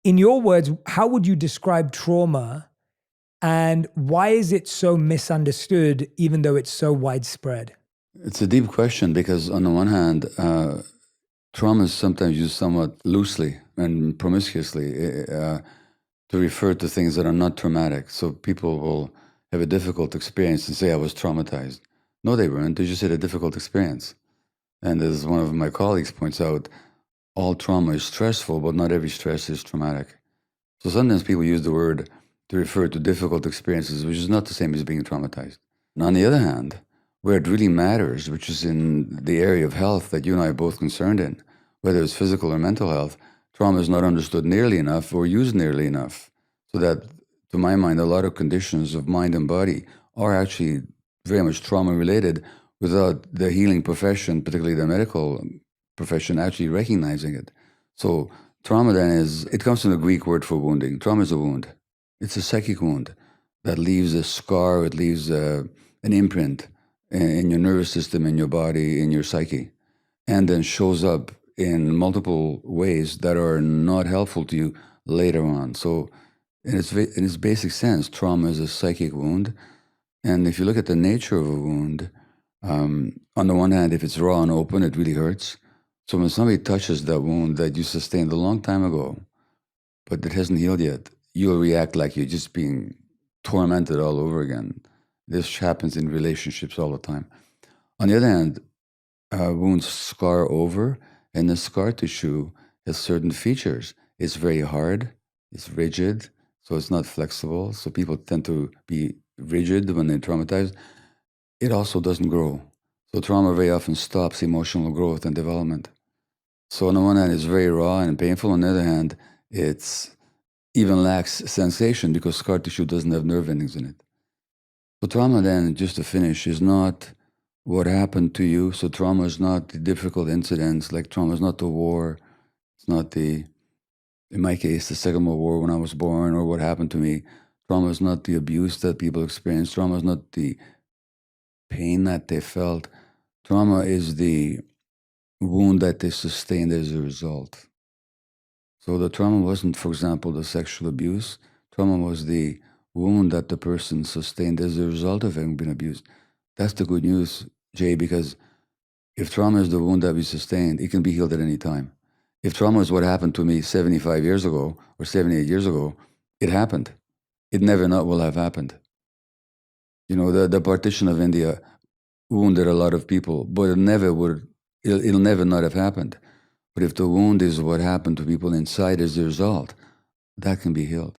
In your words, how would you describe trauma and why is it so misunderstood even though it's so widespread? It's a deep question because, on the one hand, trauma is sometimes used somewhat loosely and promiscuously to refer to things that are not traumatic. So people will have a difficult experience and say, I was traumatized. No, they weren't. They just had a difficult experience. And as one of my colleagues points out, all trauma is stressful, but not every stress is traumatic. So sometimes people use the word to refer to difficult experiences, which is not the same as being traumatized. And on the other hand, where it really matters, which is in the area of health that you and I are both concerned in, whether it's physical or mental health, trauma is not understood nearly enough or used nearly enough. So that, to my mind, a lot of conditions of mind and body are actually very much trauma related without the healing profession, particularly the medical profession, actually recognizing it. So trauma then it comes from the Greek word for wounding. Trauma is a wound. It's a psychic wound that leaves a scar, it leaves an imprint in your nervous system, in your body, in your psyche, and then shows up in multiple ways that are not helpful to you later on. So in its basic sense, trauma is a psychic wound. And if you look at the nature of a wound, on the one hand, if it's raw and open, it really hurts. So when somebody touches that wound that you sustained a long time ago, but it hasn't healed yet, you'll react like you're just being tormented all over again. This happens in relationships all the time. On the other hand, wounds scar over, and the scar tissue has certain features. It's very hard, it's rigid, so it's not flexible. So people tend to be rigid when they're traumatized. It also doesn't grow. So trauma very often stops emotional growth and development. So on the one hand, it's very raw and painful. On the other hand, it's even lacks sensation because scar tissue doesn't have nerve endings in it. So trauma then, just to finish, is not what happened to you. So trauma is not the difficult incidents, like trauma is not the war. It's not in my case, the Second World War when I was born or what happened to me. Trauma is not the abuse that people experience. Trauma is not the pain that they felt. Trauma is the wound that they sustained as a result. So the trauma wasn't, for example, the sexual abuse. Trauma was the wound that the person sustained as a result of having been abused. That's the good news, Jay, because if trauma is the wound that we sustained, it can be healed at any time. If trauma is what happened to me 75 years ago or 78 years ago, it happened. It never not will have happened. You know, the partition of India wounded a lot of people, but it'll never not have happened. But if the wound is what happened to people inside as a result, that can be healed.